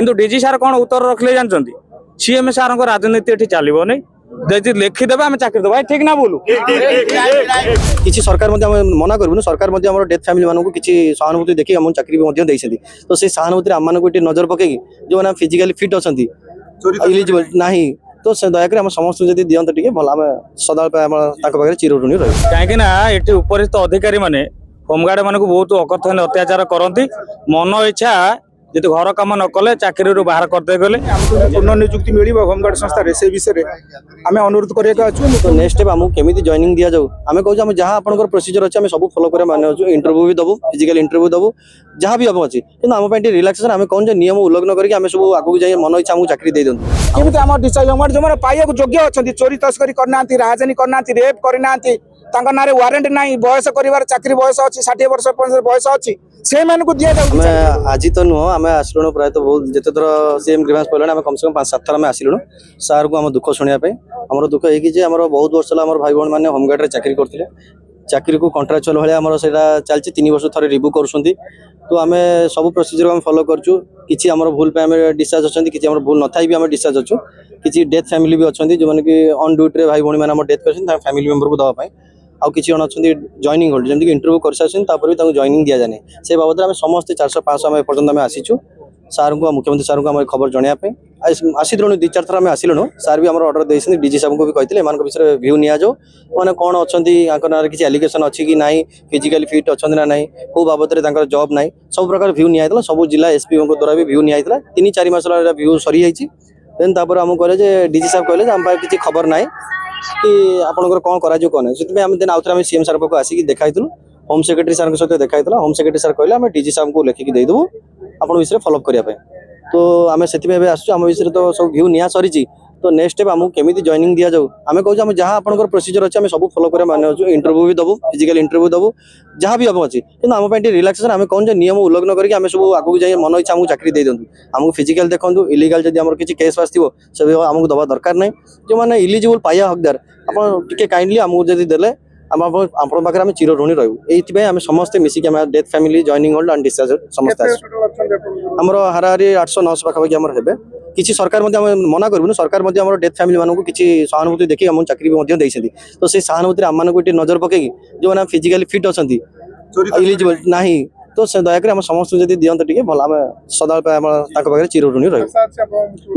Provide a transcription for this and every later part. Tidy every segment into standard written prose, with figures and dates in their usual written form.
किंतु डीजी सार कौन उत्तर रखले जानते सीएम सार को राजनीति ये चलो नहीं लिखिदेवे आम चाकरी देवा ठीक ना बोलू किसी सरकार मना करूँ सरकार डेथ फैमिली मानक किसी सहानुभूति देखिए आम चाकरी तो से सहानुभूति आम मानक नजर पकई जो मैंने फिजिकाली फिट अच्छा इलिजिबल ना तो से दयाक समस्त जब दिखते टे भल आम सदा चिरऋणी रही कहीं उपरिस्थ अधिकारी मैंने होमगार्ड मानक बहुत अकथन अत्याचार करती मन इच्छा जी घर कम न कले चाकरी बाहर करते गले पुनर्नियुक्ति मिल होमगार्ड संस्था से विषय आम अनुरोध करने तो नेक्स्ट स्टेप आमको केमी जॉइनिंग दि जाऊ आम कहूँ जहाँ आप प्रोसीजर अच्छे सब फॉलो कर माने इंटरव्यू भी दबू फिजिकल इंटरव्यू दबू जहाँ भी हम अच्छी कि आम रिलैक्सेशन आम कहूँ नियम उल्लंघन करके आम सब आगे जाए मन इच्छा आमको चाकरी दे दिखाँ केमी आम डिस्चार्ज होमगार्ड जो पाइबा योग्य अच्छा चोरी तस्करी करना राजनी करना रेप करना ना वारंट ना बयस कर चाकरी बयस अच्छी 60 वर्ष बयस अच्छी से आज तो नुह आम आसलुण प्रायत बहुत जिते थर सीएम ग्रीवांस पड़े कम से कम 5-7 थर आम आसलुण सार को आम दुख शुणापी आम दुख है बहुत वर्ष आम भाई भाई मैंने होमगार्ड चाकरी करते चाकरी को कंट्राक्चुअल भाया से चलती 3 वर्ष थे रिव्यू कर तो आम सब प्रोसीजर को फॉलो करूँ कि आम भूल पे आम डिस्चार्ज अच्छा कि भूल न था भी आम डिस्चार्ज अच्छु किसी डेथ फैमिली भी अच्छा जो मैंने कि ऑन ड्यूटी भाई भाई मैंने डेथ कर फैमिली मेंबर को दवाई आउ किसी जन अच्छा जॉइनिंग होल्ड जमीक इंटरव्यू कर सारी जॉइनिंग दि जाए से बाबद में समस्त 400-500 आम एपर्तंत आम आसीचु सार को मुख्यमंत्री सार को आम खबर जनवाई आसीलुणु 2-4 थर आम आसिलुणु सार भी आम ऑर्डर देते डीजी साहब को भी कहते हैं विषय व्यू नि जाऊ मैंने कौन अच्छा ना किसी एलिगेशन अच्छी कि ना फिजिकली फिट अच्छा ना ना कौ बाबद में जॉब ना सब प्रकार व्यू नि सब जिला एसपी द्वारा भी व्यू नि 3-4 मास व्यू सरी जाइए देन आमको कहले डीजी साहब कहले आम किसी खबर ना कि आपंकर कौन कौन से आम दिन आउ थे सीएम सार पाक आसिक देखाई होम सेक्रेटरी सार सहित देखाई होम सेक्रेटरी सार कहले आम डीजी साहब को लिखिकी देदेबू आप विषय फॉलोअप करने तो आम से आसम विषय तो सब व्यू नि सरी तो नेक्स्ट स्टेप आमको केमी जॉइनिंग दि जाऊ आम कहूँ जहाँ आप प्रोसीजर अच्छे सब फॉलो कर माने इंटरव्यू भी दबू फिजिकल इंटरव्यू दबू जहाँ भी हम अच्छी कि आम रिलैक्सेशन आम कहूँ नियम उल्लंघन करके आम सब आगे जाए मन इच्छा आमको चाकरी दे दिखाँ आमको फिजिकल देखो इलिगाल जब आम किसी केस आसो से आमको दवा दरकार ना जो मैंने इलिजिबल पाया हकदार आप काइंडली आमको जब देले आपण पाखे आम चिरऋणी रहू ये आम समस्ते मिसिक death family joining hold and discharge समस्त आमर हाराहारी 800-900 पाखापाखि आम हे किसी सरकार मना करूँ सरकार डेथ फैमिली मानक किसी सहानुभूति देखिए आम चाकरी देते तो से सहानुभूति आम मानक नजर पकई जो मैंने फिजिकाली फिट अच्छा इलिजिबल ना तो से दयाक समस्त जब दिखते टे भल आम सदा चिरऋणी रही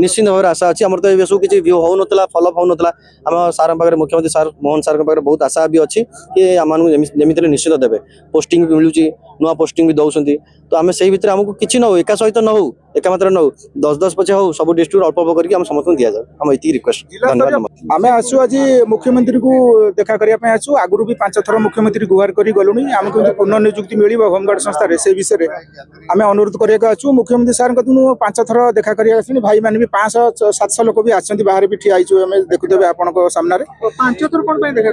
निश्चित भाव आशा अच्छी आम तो ये सब किसी व्यू हो ना फॉलोअप हो ना आम सार पाखे मुख्यमंत्री सार मोहन सार पाखे बहुत आशा भी अच्छी कि आम जमी निश्चित देवे पोस्टिंग भी मिलूँ नुआ पोस्टिंग भी दौरान तो आम से भितर आमको किसी न हो एका सहित न हो एका मात्र न हो 10-10 पचे हो सब डिस्ट्रिक्ट अल्प अल्प करके समस्त दि जाए आम ये रिक्वेस्ट धन्यवाद आम आसु आज मुख्यमंत्री को देखा करने आसु आगुरी भी 5 थर मुख्यमंत्री गुहार कर गलुणी आमको पुनर्नियुक्ति मिल होमगार्ड संस्था से विषय आम अनुरोध करने आसु मुख्यमंत्री सार 5 थर देखा कर भाई मैंने भी 500-700 लोक भी आसती बाहर भी ठिया आम देखुदे आपण सामने 5 थर कौन देखा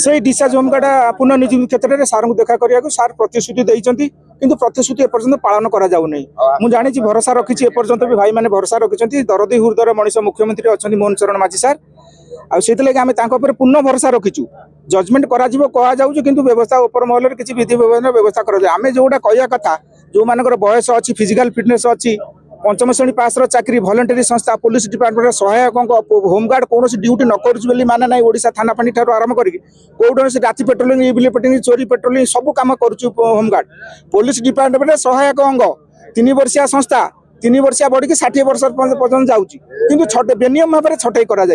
से डिस्चार्ज होमगार्ड पुनर्नियुक्ति क्षेत्र में सार को देखा करने सार प्रतिश्रुति देते किंतु प्रतिश्रुति एपर्यंत पालन करा जाऊ नहीं मु जानी भरोसा रखी एपर्यंत भी भाई मैंने भरोसा रखिंट दरदी हृदय मनीष मुख्यमंत्री अच्छा मोहन चरण माझी सार आम पूर्ण भरोसा रखीचु जजमेंट करा किंतु व्यवस्था उपर महल किसी विधि व्यवस्था करा आम जोटा कहवा कथा जो मानकर बयस अच्छी फिजिकल फिटनेस अच्छी 5म श्रेणी पास चाकरी वॉलंटरी संस्था पुलिस डिपार्टमेंट सहायक होमगार्ड कौन ड्यूटी न कर माने ना ओडिशा थाना पानी ठार आरंभ करके कौन राति पेट्रोलिंग इविल पेट्रोलिंग चोरी पेट्रोलिंग सब कम कर होमगार्ड पुलिस डिपार्टमेंट सहायक अंग 3 वर्षिया संस्था 3 वर्षिया बढ़ी 60 वर्ष पर्यटन जाऊँगी बेनियम भाव में छटई कर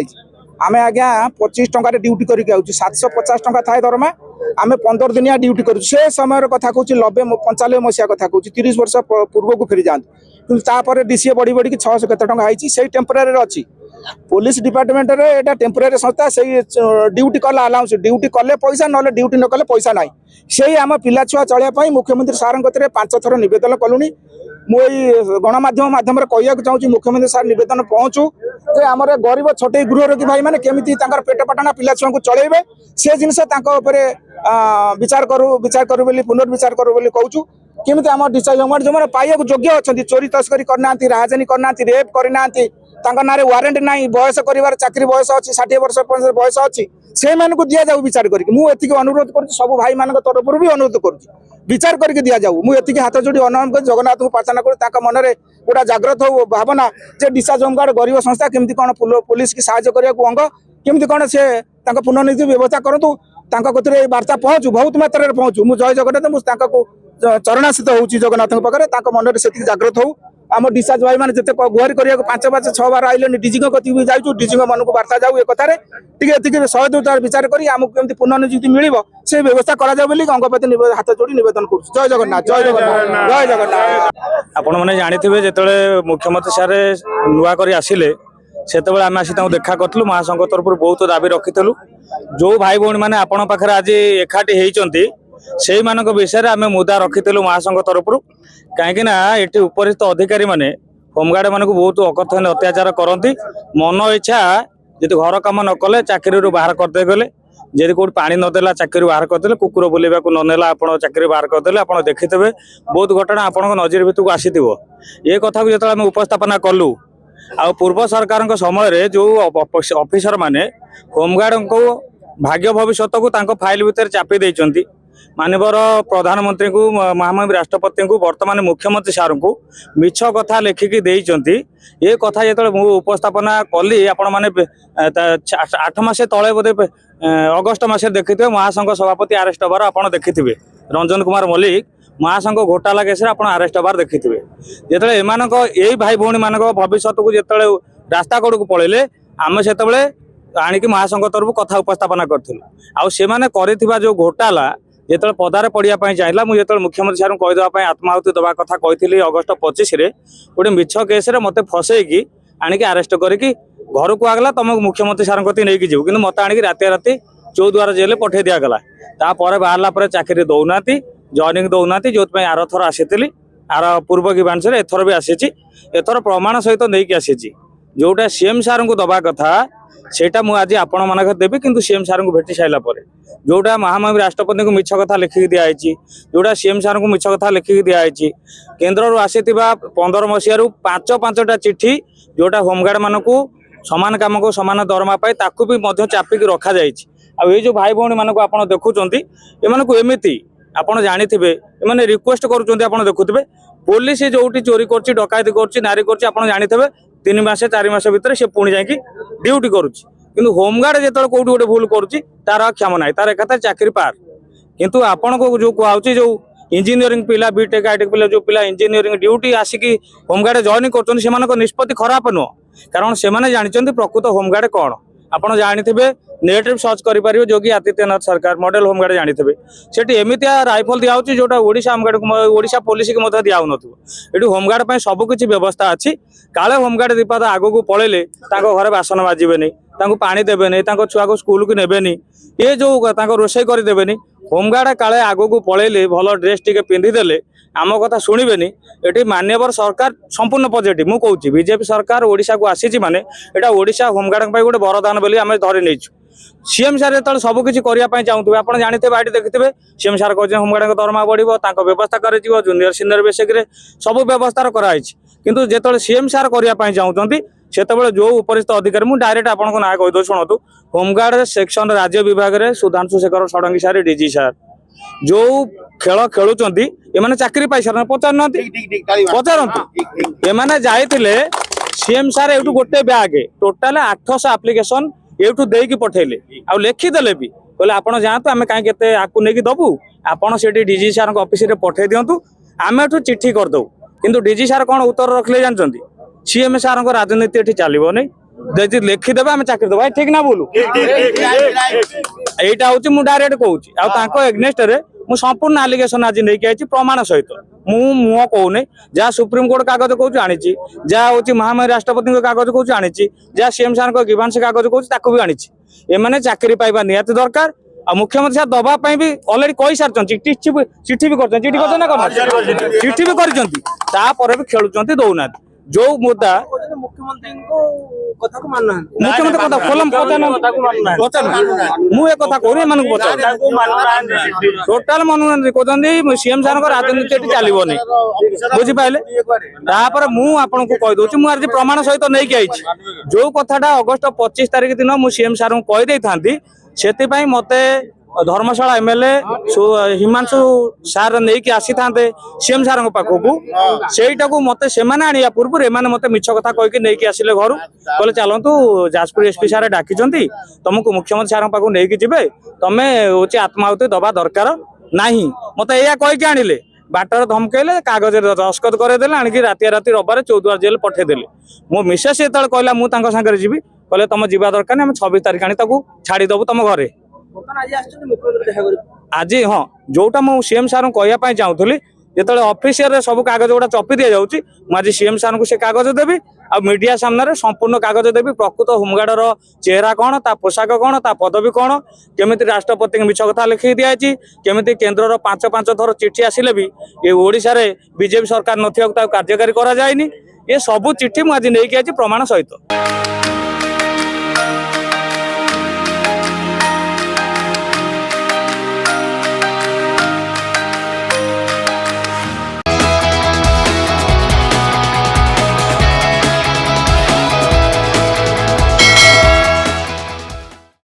आम आज्ञा 25 टंकार ड्यूटी करके आउँ 750 टंका थाए दरमा आम 15 दिनिया ड्यूटी कर समय कथा कहूँ 95 मसीहा कथा कहूँ 30 वर्ष पूर्व को फेरी जाते कि डीसीए बढ़ी बढ़ी 600 केते टंका आई से टेम्पोरारी अच्छी पुलिस डिपार्टमेंट रे एटा टेम्पोरारी संस्था से ड्यूटी कला अलाउंस ड्यूटी कले पैसा ना ड्यूटी न कले पैसा ना से आम पिला छुआ चलिया मुख्यमंत्री सार 5 थर नवेदन कलुनी मुझे गणमाध्यम माध्यम कहना चाहूँ मुख्यमंत्री सार नवेदन पहुँचू जे आम गरीब छोटे गृह रोगी भाई मैंने केमी पेट पाटना पिला छुआ को चलैबे से जिनस विचार करू पुनर्विचार करू कहूँ केमी आम डिस्चार्ज होमगार्ड जो मैंने पाइबा योग्य अच्छा चोरी तस्करी करना राजनी करना रेप करना ना वारंट ना बयस कर चाकरी बयस अच्छी 60 वर्ष बयस अच्छी से दि जाऊ विचार करके मुझे अनुरोध कर सब भाई मान तरफ भी अनुरोध कर विचार करके दि जाऊ मुझे हाथ जोड़ी अनुरोध कर जगन्नाथ को प्रार्थना कर मन में गोटा जाग्रत हो भावना जे डिस्चार्ज होमगार्ड गरीब संस्था केमती कौन पुलिस की साहाय्य करने अंग केमती कौन से पुनर्निधि व्यवस्था करूँ कतरे वार्ता पहुँचू बहुत मात्रा में पहुँचू मुझे जय जगन्नाथ मुझे चरणाशीत हो जगन्नाथ पाखे मन में से जाग्रत हो आम डिस्चार्ज भाई मैंने जिते गुहारी करने 5-5-6 बार आइले डीजी कति भी जाऊँ डीजी मन को वार्ता जाऊ एक कथार सहृदय विचार कर आमको केमती पुनर्नियुक्ति मिल से व्यवस्था करा अंगपति हाथ जोड़ी नवेदन कर जय जगन्नाथ जय जगन्नाथ जय जगन्नाथ। आपण मैंने जानी जिते मुख्यमंत्री सारे नुआ कर आसिले से आम आसी देखा करूँ महासंघ तरफ बहुत दाबी रखीलु जो भाई भौणी मैंने आपण पाखे आज एकाठी होती से विषय में आम मुद्दा रखीलु महासंघ तरफ कहीं ये उपरिस्थ अधिकारी माने होमगार्ड मान बहुत अकथन अत्याचार करती मन इच्छा जी घर कम न कले चाकरी बाहर करदे गले जदि कौट पानी नदेला चाकरी बाहर करदे कुकुर बुलवा को ननेला आप चाकरी बाहर करदे आप देखिथे बहुत घटना आपण नजर भितर को आसी ये कथा को जो उपस्थापना कलु आ पूर्व सरकार समय जो ऑफिसर माने होमगार्ड को भाग्य भविष्य को फाइल भितर चापी देइचंती मानवर प्रधानमंत्री को महामहिम राष्ट्रपति को वर्तमान मुख्यमंत्री सार को मिछ कथा लेखिकी देइचंती ये कथा जो मु उपस्थापना कली आपण माने 8 मास तले बोधे अगस्ट मास देखिथे महासंघ सभापति अरेस्ट हबार आप देखिथे रंजन कुमार मल्लिक महासंघ घोटाला केस अरेस्ट हबार देखिथे जो एम भाई भौणी मान भविष्य को जो रास्ता कड़ को पलैले आम से आणिक महासंघ तरफ कथा उपस्थापना करूँ जो घोटाला जो पदार पड़ापी चाहिए मुझे मुख्यमंत्री सार कहीदेवाई आत्माहुति दवा कथा कही अगस्ट 25 गोटे मिछ केस मत फसैकी आणिक आरेस्ट करके घर को आगला तुमको मुख्यमंत्री सार कति नहीं जीव कि मत आणिक राति चौद्वार जेल पठे दिगला तापर बाहर चाकरी दौना जॉइनिंग दौना जो आर थर आसी आर पूर्व गिवांश एथर भी आसी एथर प्रमाण सहित नहीं आसी जोटा सीएम सार को दवा कथा सेटा मु आज आपण मान देवी किंतु सीएम सार को भेटी सारा जोटा महामहिम राष्ट्रपति को मिछ कथा लिखिकी दिखाई जोटा सीएम सार को मिछ कथा लिखिकी दिखाई केन्द्र आसी 15 मसीह 5-5टा चिठी जोटा होमगार्ड मान को समान काम को समान दरमा पाए ताकू भी चापिक रखा जाए जो भाई भौणी मान को आप देखुंट एमती आपड़ जानी एम रिक्वेस्ट करुँच देखुवे पुलिस जो चोरी कर डकायती कर नारी कर जानी 3 मास 4 मास भितर से पुणी जाकि ड्यूटी करुच्ची किंतु होमगार्ड जो कौट गोटे भूल करुच्ची तार क्षम ना तार एकाथर चाकरी पार किंतु आपण को जो कहुच्ची जो इंजीनियरिंग पिला बीटेक आईटेक पिला जो पिला इंजीनियरिंग ड्यूटी आसिकी होमगार्ड जॉइन कर निष्पत्ति खराब नुह कारण से जानते प्रकृत होमगार्ड कौन आपड़ जानी नेट सर्च कर योगी आदित्यनाथ सरकार मॉडल होमगार्ड जानी से एमतिया राइफल दिखाई जोटा ओडिशा होमगार्ड ओडिशा पुलिस की दिखाऊन ये होमगार्ड सबकिछ व्यवस्था अच्छी काले होमगार्ड दीपाद आग को पलैले घर बासन बाजबे पानी देवे छुआ को स्कूल को नेबेनी ये जो रोषे करदेवे होमगार्ड काले आग को पलैले भल ड्रेस टी पिंधिदेले आम कथा शुणबेनी ये मान्यवर सरकार संपूर्ण पॉजिटिव मु कहूँ बीजेपी सरकार ओडिशा को आसी माने एटा ओडिशा होमगार्ड गोटे वरदान बोली आम धरी नहीं सीएम सार जो सबकिछ करने चाहूथे आप जानते ये देखिथे सीएम सार कहते होमगार्ड दरमा बढ़ो व्यवस्था कर जूनियर सीनियर बेसिक सब व्यवस्था कराई किंतु जो सीएम सार करने चाहते से जो उपरिस्थ अधिकारी मुझे डायरेक्ट आपको ना कहीदे शुणु होमगार्ड सेक्शन राज्य विभाग में सुधांशु शेखर षडंगी सार डीजी सार जो खेल खेलुंट एम चाकरी पाई सारे पचार पचारत एम जाइए सीएम सार एठू गोटे बैग टोटाल 800 आप्लिकेसन एठू देकी पठेले आ लिखिदेले भी कहले आप जातु आम कहीं आपको नहीं दबू आपड़ से डीजी सार ऑफिस रे पठे दिंतु आम एठू चिट्ठी करदे किंतु डीजी सार कौन उत्तर रखले जानते सीएम सार को राजनीति ये चलो नहीं लिखिदेवे आम चाकरी दबा ठीक ना बोलू यहीटा हूँ डायरेक्ट कहूँ एग्नेस्ट मु संपूर्ण आलिगेसन आज नहीं आई प्रमाण सहित मुह कहूनी जहाँ सुप्रीम कोर्ट कागज कौच आनी जहाँ हूँ महामहिम राष्ट्रपति कागज कौच आनी जहाँ सीएम सार गिवांश कागज कौच भी आनी एम चाकरी पाइबा निहाती दरकार आ मुख्यमंत्री साहब दबाई भी अलरेडी कही सारी चिट्ठी भी कर चिट्ठी भी कर खेलुंट दौना जो मुद्दा मुख्यमंत्री कथा खोलम मुझे कथा कहूँ टोटाल मानुना कहते सीएम सार राजनीति चलो नहीं बुझिपारे मुझे कहीदे मुझे प्रमाण सहित नहीं आई जो कथाटा अगस्ट 25 तारिख दिन मुझे सीएम सार को कहीदे था ସେଥିପାଇଁ ମତେ ଧର୍ମଶାଳା ଏମଏଲଏ ହିମାଂଶୁ ସାର୍ ନେଇକି ଆସିଥାନ୍ତେ ସିଏମ୍ ସାର୍ଙ୍କ ପାଖକୁ, ସେଇଟାକୁ ମତେ ସେମାନେ ଆଣିବା ପୂର୍ବରୁ ଏମାନେ ମତେ ମିଛ କଥା କହିକି ନେଇକି ଆସିଲେ ଘରୁ। କହିଲେ ଚାଲନ୍ତୁ ଯାଜପୁର ଏସ୍ପି ସାର୍ ଡାକିଛନ୍ତି, ତମକୁ ମୁଖ୍ୟମନ୍ତ୍ରୀ ସାର୍ଙ୍କ ପାଖକୁ ନେଇକି ଯିବେ, ତମେ ହଉଛି ଆତ୍ମାହୁତି ଦବା ଦରକାର ନାହିଁ। ମତେ ଏଇଆ କହିକି ଆଣିଲେ, ବାଟରେ ଧମକେଇଲେ, କାଗଜରେ ଦସ୍ତଖତ କରେଇଦେଲେ, ଆଣିକି ରାତି ରବିବାର ଚୌଦ୍ୱାର ଜେଲ୍ ପଠେଇଦେଲେ। ମୋ ମିସେସ୍ ଯେତେବେଳେ କହିଲା ମୁଁ ତାଙ୍କ ସାଙ୍ଗରେ ଯିବି, କହିଲେ ତମ ଯିବା ଦରକାର ନାହିଁ, ଆମେ 26 ତାରିଖ ଆଣି ତାକୁ ଛାଡ଼ିଦବୁ ତମ ଘରେ। ଆଜି ହଁ, ଯୋଉଟା ମୁଁ ସିଏମ୍ ସାର୍ଙ୍କୁ କହିବା ପାଇଁ ଚାହୁଁଥିଲି, ଯେତେବେଳେ ଅଫିସିଆଲରେ ସବୁ କାଗଜ ଗୁଡ଼ା ଚପି ଦିଆଯାଉଛି, ମୁଁ ଆଜି ସିଏମ୍ ସାର୍ଙ୍କୁ ସେ କାଗଜ ଦେବି, ଆଉ ମିଡିଆ ସାମ୍ନାରେ ସମ୍ପୂର୍ଣ୍ଣ କାଗଜ ଦେବି। ପ୍ରକୃତ ହୋମଗାର୍ଡର ଚେହେରା କ'ଣ, ତା ପୋଷାକ କ'ଣ, ତା ପଦବୀ କ'ଣ, କେମିତି ରାଷ୍ଟ୍ରପତିଙ୍କୁ ମିଛ କଥା ଲେଖି ଦିଆଯାଇଛି, କେମିତି କେନ୍ଦ୍ରର 5 ଥର ଚିଠି ଆସିଲେ ବି ଏ ଓଡ଼ିଶାରେ ବିଜେପି ସରକାର ନଥିବାକୁ ତାକୁ କାର୍ଯ୍ୟକାରୀ କରାଯାଇନି। ଏ ସବୁ ଚିଠି ମୁଁ ଆଜି ନେଇକି ଆଜି ପ୍ରମାଣ ସହିତ।